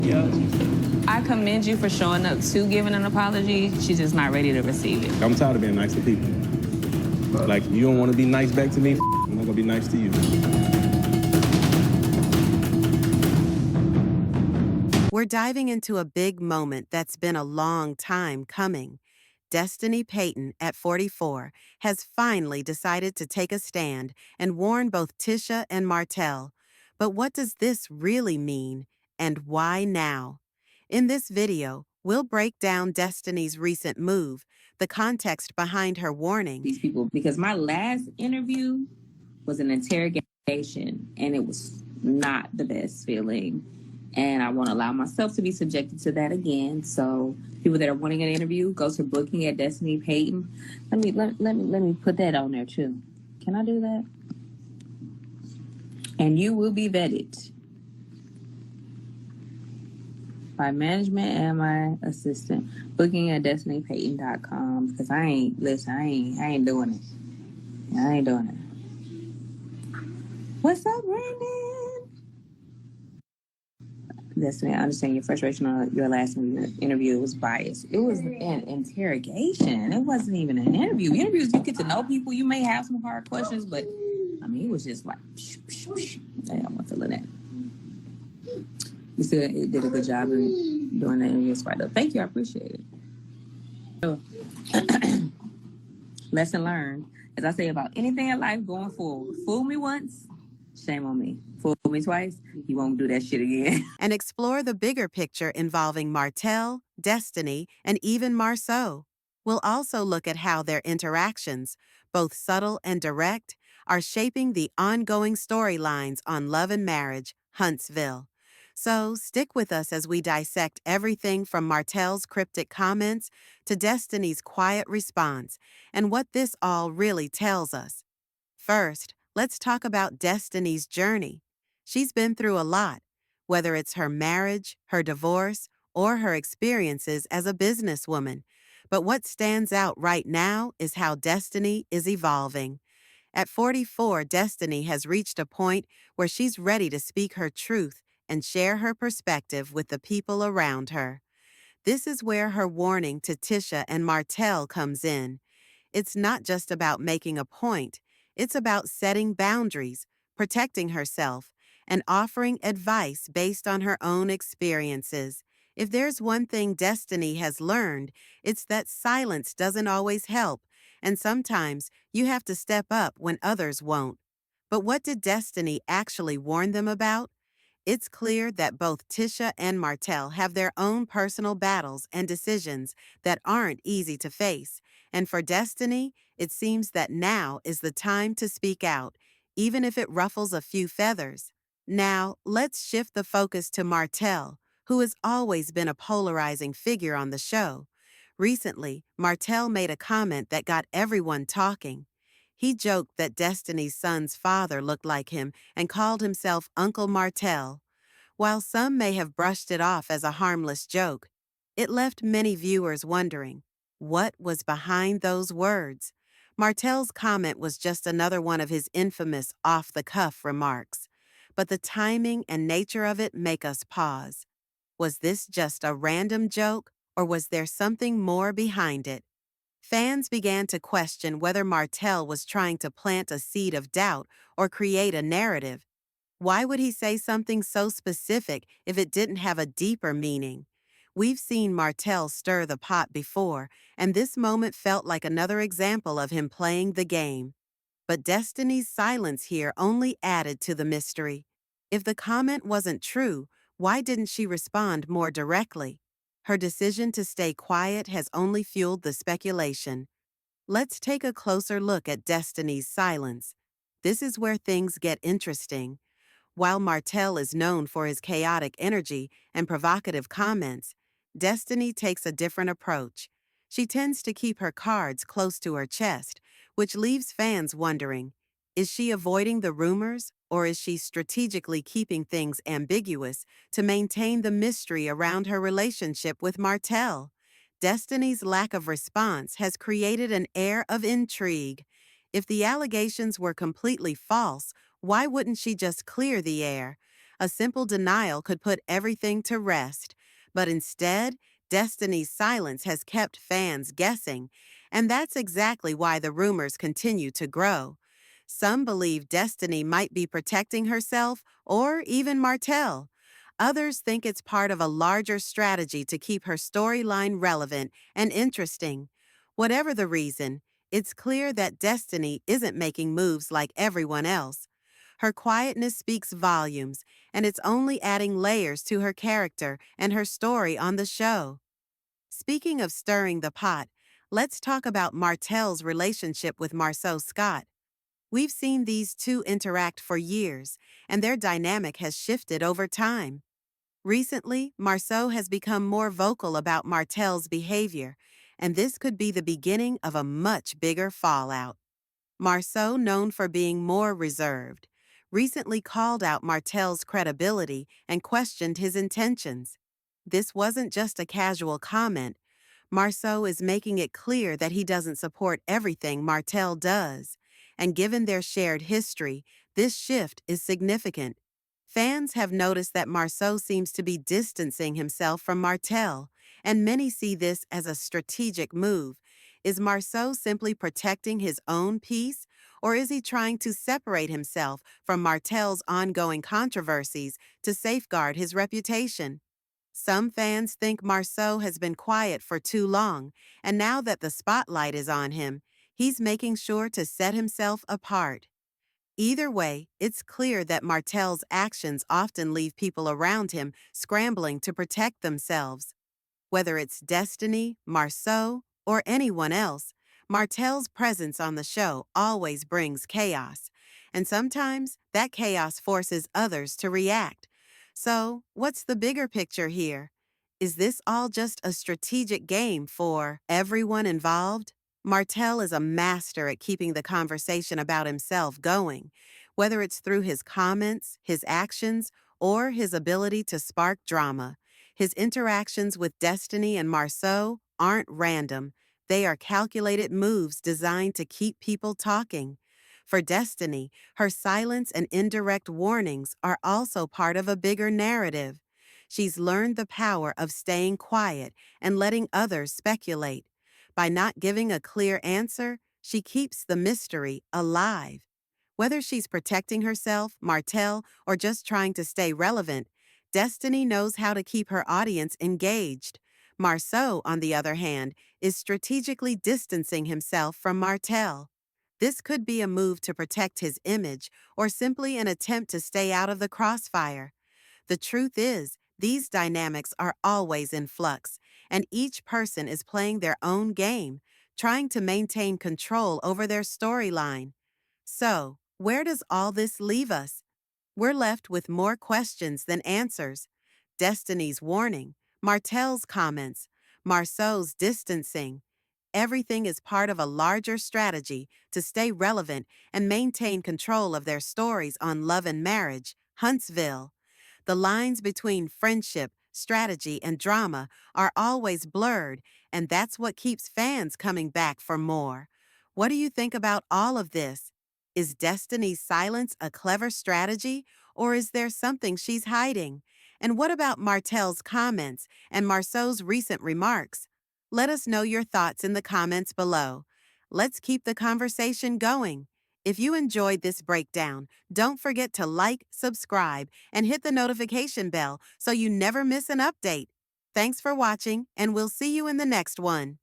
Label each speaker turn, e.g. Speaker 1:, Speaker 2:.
Speaker 1: Yeah.
Speaker 2: I commend you for showing up to giving an apology. She's just not ready to receive it.
Speaker 1: I'm tired of being nice to people. Like, you don't want to be nice back to me, I'm not going to be nice to you.
Speaker 3: We're diving into a big moment that's been a long time coming. Destiny Payton, at 44, has finally decided to take a stand and warn both Tisha and Martell. But what does this really mean, and why now? In this video, we'll break down Destiny's recent move, the context behind her warning.
Speaker 2: These people, because my last interview was an interrogation, and it was not the best feeling. And I won't allow myself to be subjected to that again. So people that are wanting an interview, go to booking at Destiny Payton. Let me put that on there too. Can I do that? And you will be vetted by management and my assistant. Booking at destinypayton.com, because I ain't doing it. I ain't doing it. What's up, Brandon? Destiny, I understand your frustration on your last interview. It was biased. It was an interrogation. It wasn't even an interview. Interviews, you get to know people. You may have some hard questions, but I mean, it was just like, I'm not feeling that. You still did a good job in doing that interview. Right up. Thank you. I appreciate it. Lesson learned. As I say about anything in life going forward, fool me once, shame on me. Fool me twice, you won't do that shit again.
Speaker 3: And explore the bigger picture involving Martell, Destiny, and even Marceau. We'll also look at how their interactions, both subtle and direct, are shaping the ongoing storylines on Love and Marriage, Huntsville. So stick with us as we dissect everything from Martell's cryptic comments to Destiny's quiet response and what this all really tells us. First, let's talk about Destiny's journey. She's been through a lot, whether it's her marriage, her divorce, or her experiences as a businesswoman. But what stands out right now is how Destiny is evolving. At 44, Destiny has reached a point where she's ready to speak her truth and share her perspective with the people around her. This is where her warning to Tisha and Martell comes in. It's not just about making a point, it's about setting boundaries, protecting herself, and offering advice based on her own experiences. If there's one thing Destiny has learned, it's that silence doesn't always help, and sometimes you have to step up when others won't. But what did Destiny actually warn them about? It's clear that both Tisha and Martell have their own personal battles and decisions that aren't easy to face, and for Destiny, it seems that now is the time to speak out, even if it ruffles a few feathers. Now, let's shift the focus to Martell, who has always been a polarizing figure on the show. Recently, Martell made a comment that got everyone talking. He joked that Destiny's son's father looked like him and called himself Uncle Martell. While some may have brushed it off as a harmless joke, it left many viewers wondering, what was behind those words? Martell's comment was just another one of his infamous off-the-cuff remarks. But the timing and nature of it make us pause. Was this just a random joke, or was there something more behind it? Fans began to question whether Martell was trying to plant a seed of doubt or create a narrative. Why would he say something so specific if it didn't have a deeper meaning? We've seen Martell stir the pot before, and this moment felt like another example of him playing the game. But Destiny's silence here only added to the mystery. If the comment wasn't true, why didn't she respond more directly? Her decision to stay quiet has only fueled the speculation. Let's take a closer look at Destiny's silence. This is where things get interesting. While Martell is known for his chaotic energy and provocative comments, Destiny takes a different approach. She tends to keep her cards close to her chest, which leaves fans wondering, is she avoiding the rumors, or is she strategically keeping things ambiguous to maintain the mystery around her relationship with Martell? Destiny's lack of response has created an air of intrigue. If the allegations were completely false, why wouldn't she just clear the air? A simple denial could put everything to rest. But instead, Destiny's silence has kept fans guessing, and that's exactly why the rumors continue to grow. Some believe Destiny might be protecting herself or even Martell. Others think it's part of a larger strategy to keep her storyline relevant and interesting. Whatever the reason, it's clear that Destiny isn't making moves like everyone else. Her quietness speaks volumes, and it's only adding layers to her character and her story on the show. Speaking of stirring the pot, let's talk about Martell's relationship with Marceau Scott. We've seen these two interact for years, and their dynamic has shifted over time. Recently, Marceau has become more vocal about Martell's behavior, and this could be the beginning of a much bigger fallout. Marceau, known for being more reserved, recently called out Martell's credibility and questioned his intentions. This wasn't just a casual comment. Marceau is making it clear that he doesn't support everything Martell does. And given their shared history, this shift is significant. Fans have noticed that Marceau seems to be distancing himself from Martell, and many see this as a strategic move. Is Marceau simply protecting his own peace, or is he trying to separate himself from Martell's ongoing controversies to safeguard his reputation? Some fans think Marceau has been quiet for too long, and now that the spotlight is on him, he's making sure to set himself apart. Either way, it's clear that Martell's actions often leave people around him scrambling to protect themselves. Whether it's Destiny, Marceau, or anyone else, Martell's presence on the show always brings chaos, and sometimes that chaos forces others to react. So, what's the bigger picture here? Is this all just a strategic game for everyone involved? Martell is a master at keeping the conversation about himself going, whether it's through his comments, his actions, or his ability to spark drama. His interactions with Destiny and Marceau aren't random. They are calculated moves designed to keep people talking. For Destiny, her silence and indirect warnings are also part of a bigger narrative. She's learned the power of staying quiet and letting others speculate. By not giving a clear answer, she keeps the mystery alive. Whether she's protecting herself, Martell, or just trying to stay relevant, Destiny knows how to keep her audience engaged. Marceau, on the other hand, is strategically distancing himself from Martell. This could be a move to protect his image or simply an attempt to stay out of the crossfire. The truth is, these dynamics are always in flux, and each person is playing their own game, trying to maintain control over their storyline. So, where does all this leave us? We're left with more questions than answers. Destiny's warning, Martell's comments, Marceau's distancing. Everything is part of a larger strategy to stay relevant and maintain control of their stories on love and marriage, Huntsville. The lines between friendship, strategy, and drama are always blurred, and that's what keeps fans coming back for more. What do you think about all of this? Is Destiny's silence a clever strategy, or is there something she's hiding? And what about Martell's comments and Marceau's recent remarks? Let us know your thoughts in the comments below. Let's keep the conversation going. If you enjoyed this breakdown, don't forget to like, subscribe, and hit the notification bell so you never miss an update. Thanks for watching, and we'll see you in the next one.